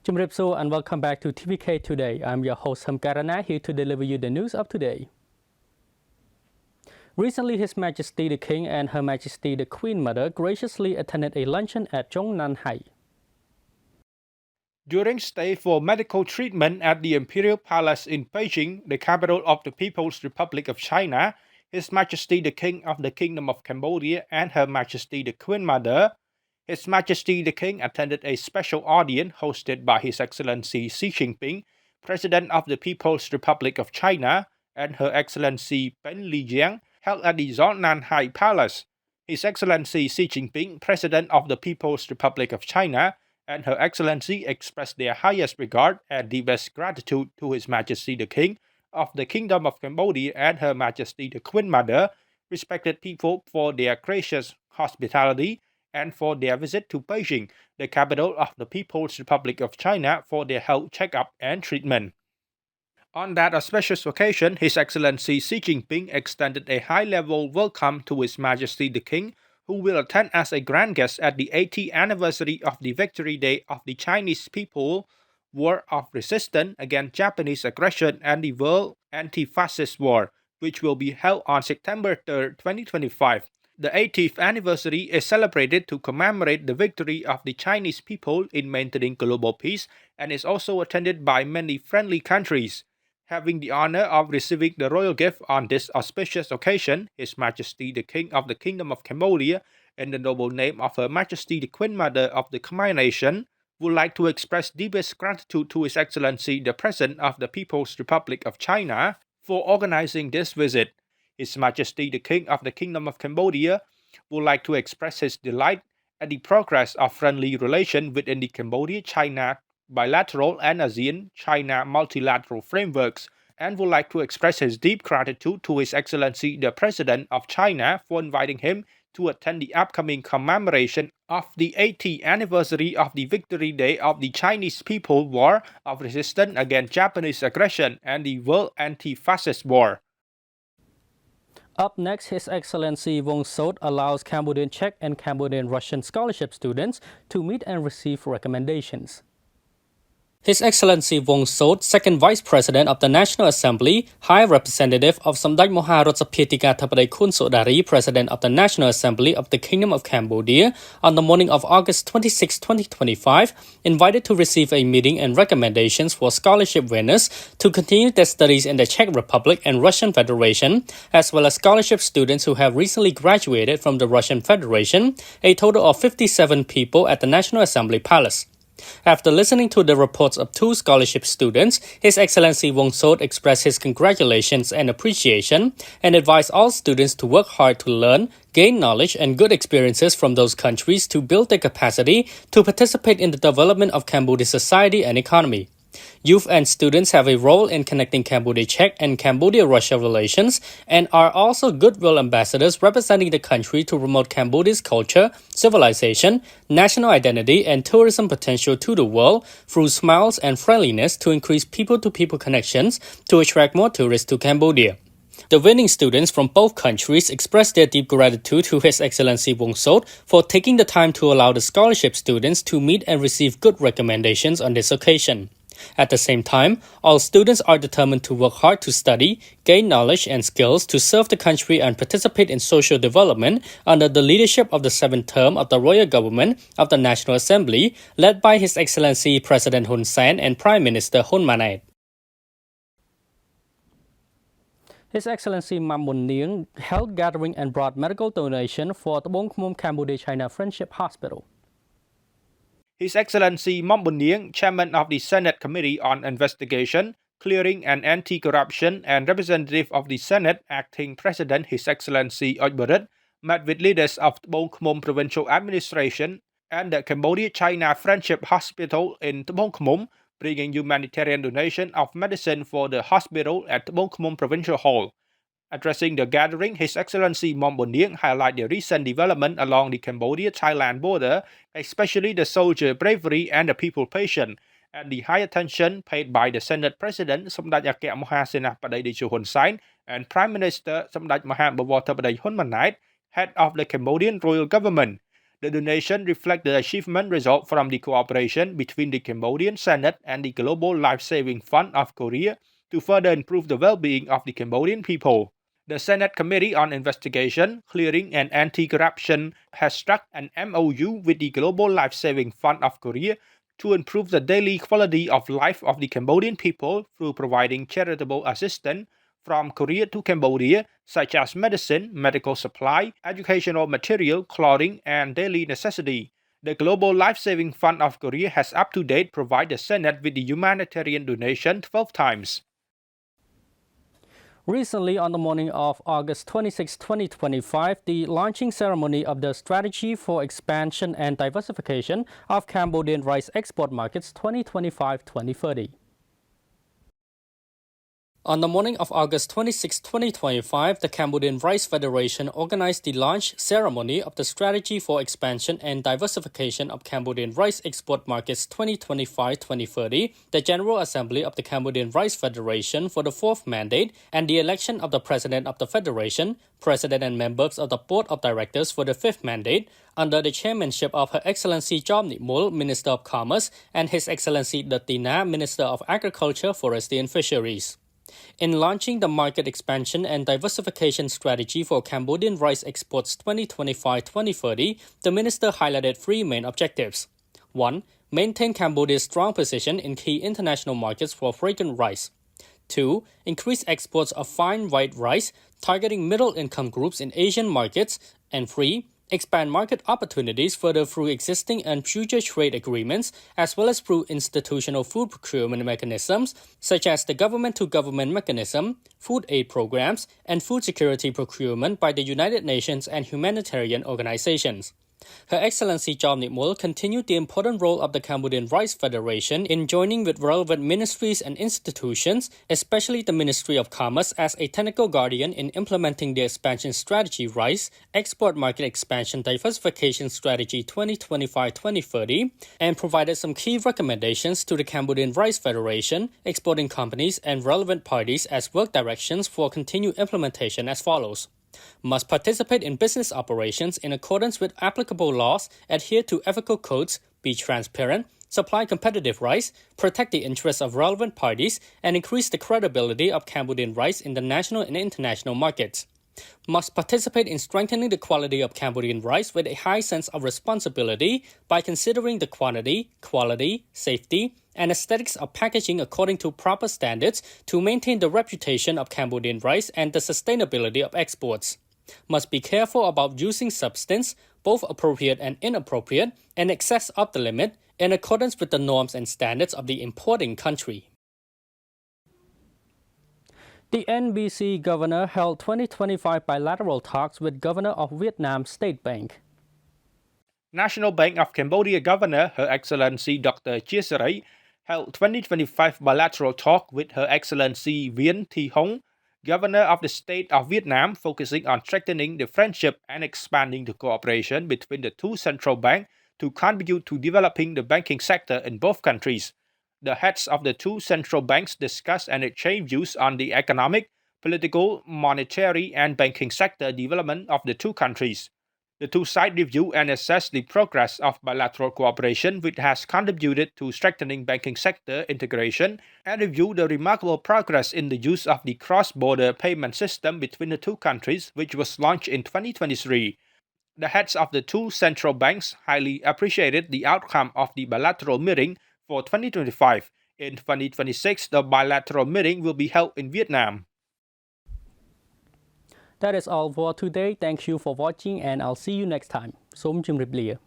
Jumripso and welcome back to TVK Today. I'm your host Hamkarana here to deliver you the news of today. Recently, His Majesty the King and Her Majesty the Queen Mother graciously attended a luncheon at Zhongnanhai. During stay for medical treatment at the Imperial Palace in Beijing, the capital of the People's Republic of China, His Majesty the King of the Kingdom of Cambodia and Her Majesty the Queen Mother, His Majesty the King attended a special audience hosted by His Excellency Xi Jinping, President of the People's Republic of China, and Her Excellency Pen Lijiang, held at the Zhongnanhai Palace. His Excellency Xi Jinping, President of the People's Republic of China, and Her Excellency expressed their highest regard and deepest gratitude to His Majesty the King of the Kingdom of Cambodia and Her Majesty the Queen Mother, respected people, for their gracious hospitality and for their visit to Beijing, the capital of the People's Republic of China, for their health checkup and treatment. On that auspicious occasion, His Excellency Xi Jinping extended a high-level welcome to His Majesty the King, who will attend as a grand guest at the 80th anniversary of the Victory Day of the Chinese People War of Resistance against Japanese aggression and the World Anti-Fascist War, which will be held on September 3, 2025. The 80th anniversary is celebrated to commemorate the victory of the Chinese people in maintaining global peace and is also attended by many friendly countries. Having the honor of receiving the royal gift on this auspicious occasion, His Majesty the King of the Kingdom of Cambodia, in the noble name of Her Majesty the Queen Mother of the Khmer Nation, would like to express deepest gratitude to His Excellency the President of the People's Republic of China for organizing this visit. His Majesty the King of the Kingdom of Cambodia would like to express his delight at the progress of friendly relations within the Cambodia-China bilateral and ASEAN-China multilateral frameworks, and would like to express his deep gratitude to His Excellency the President of China for inviting him to attend the upcoming commemoration of the 80th anniversary of the Victory Day of the Chinese People War of Resistance against Japanese aggression and the World Anti-Fascist War. Up next, His Excellency Vong Sot allows Cambodian Czech and Cambodian Russian scholarship students to meet and receive recommendations. His Excellency Vong Sot, Second Vice President of the National Assembly, High Representative of Samdech Moharodsapitika Thapadei Khun Sodari, President of the National Assembly of the Kingdom of Cambodia, on the morning of August 26, 2025, invited to receive a meeting and recommendations for scholarship winners to continue their studies in the Czech Republic and Russian Federation, as well as scholarship students who have recently graduated from the Russian Federation, a total of 57 people at the National Assembly Palace. After listening to the reports of two scholarship students, His Excellency Vong Sot expressed his congratulations and appreciation and advised all students to work hard to learn, gain knowledge and good experiences from those countries to build their capacity to participate in the development of Cambodia's society and economy. Youth and students have a role in connecting Cambodia-Czech and Cambodia-Russia relations and are also goodwill ambassadors representing the country to promote Cambodia's culture, civilization, national identity, and tourism potential to the world through smiles and friendliness to increase people-to-people connections to attract more tourists to Cambodia. The winning students from both countries expressed their deep gratitude to His Excellency Vong Sot for taking the time to allow the scholarship students to meet and receive good recommendations on this occasion. At the same time, all students are determined to work hard to study, gain knowledge and skills to serve the country and participate in social development under the leadership of the seventh term of the Royal Government of the National Assembly, led by His Excellency President Hun Sen and Prime Minister Hun Manet. His Excellency Mam Mun Nieng held gathering and brought medical donation for Tabong Khmum Cambodia-China Friendship Hospital. His Excellency Mam Mun Nieng, Chairman of the Senate Committee on Investigation, Clearing and Anti-Corruption and representative of the Senate Acting President His Excellency Oj Barit, met with leaders of Tabong Khmum Provincial Administration and the Cambodia-China Friendship Hospital in Tabong Khmum, bringing humanitarian donation of medicine for the hospital at Tabong Khmum Provincial Hall. Addressing the gathering, His Excellency Mam Mun Nieng highlighted the recent development along the Cambodia-Thailand border, especially the soldier bravery and the people patience, and the high attention paid by the Senate President Samdech Akek Mahasenapadei Teo Hun Sen and Prime Minister Samdech Mahabawathapadei Hun Manet, head of the Cambodian royal government. The donation reflects the achievement result from the cooperation between the Cambodian Senate and the Global Life-Saving Fund of Korea to further improve the well-being of the Cambodian people. The Senate Committee on Investigation, Clearing and Anti-Corruption has struck an MOU with the Global Life-Saving Fund of Korea to improve the daily quality of life of the Cambodian people through providing charitable assistance from Korea to Cambodia, such as medicine, medical supply, educational material, clothing, and daily necessity. The Global Life-Saving Fund of Korea has up to date provided the Senate with the humanitarian donation 12 times. Recently, on the morning of August 26, 2025, the launching ceremony of the Strategy for Expansion and Diversification of Cambodian Rice Export Markets 2025-2030. On the morning of August 26, 2025, the Cambodian Rice Federation organized the launch ceremony of the Strategy for Expansion and Diversification of Cambodian Rice Export Markets 2025-2030, the General Assembly of the Cambodian Rice Federation for the fourth mandate, and the election of the President of the Federation, President and members of the Board of Directors for the fifth mandate, under the chairmanship of Her Excellency Jom Nitmul, Minister of Commerce, and His Excellency Datina, Minister of Agriculture, Forestry and Fisheries. In launching the Market Expansion and Diversification Strategy for Cambodian Rice Exports 2025-2030, the minister highlighted three main objectives. 1. Maintain Cambodia's strong position in key international markets for fragrant rice. 2. Increase exports of fine white rice, targeting middle-income groups in Asian markets. And 3. Expand market opportunities further through existing and future trade agreements, as well as through institutional food procurement mechanisms, such as the government-to-government mechanism, food aid programs, and food security procurement by the United Nations and humanitarian organizations. Her Excellency Jom Nitmul continued the important role of the Cambodian Rice Federation in joining with relevant ministries and institutions, especially the Ministry of Commerce, as a technical guardian in implementing the expansion strategy Rice, Export Market Expansion Diversification Strategy 2025-2030, and provided some key recommendations to the Cambodian Rice Federation, exporting companies, and relevant parties as work directions for continued implementation as follows. Must participate in business operations in accordance with applicable laws, adhere to ethical codes, be transparent, supply competitive rice, protect the interests of relevant parties, and increase the credibility of Cambodian rice in the national and international markets. Must participate in strengthening the quality of Cambodian rice with a high sense of responsibility by considering the quantity, quality, safety, and aesthetics of packaging according to proper standards to maintain the reputation of Cambodian rice and the sustainability of exports. Must be careful about using substance, both appropriate and inappropriate, in excess of the limit, in accordance with the norms and standards of the importing country. The NBC governor held 2025 bilateral talks with Governor of Vietnam State Bank. National Bank of Cambodia Governor Her Excellency Dr. Chia Saray held 2025 bilateral talk with Her Excellency Vien Thi Hong, Governor of the State of Vietnam, focusing on strengthening the friendship and expanding the cooperation between the two central banks to contribute to developing the banking sector in both countries. The heads of the two central banks discussed and exchanged views on the economic, political, monetary, and banking sector development of the two countries. The two sides review and assess the progress of bilateral cooperation, which has contributed to strengthening banking sector integration, and review the remarkable progress in the use of the cross-border payment system between the two countries, which was launched in 2023. The heads of the two central banks highly appreciated the outcome of the bilateral meeting for 2025. In 2026, the bilateral meeting will be held in Vietnam. That is all for today. Thank you for watching and I'll see you next time. Soom chum rip lia.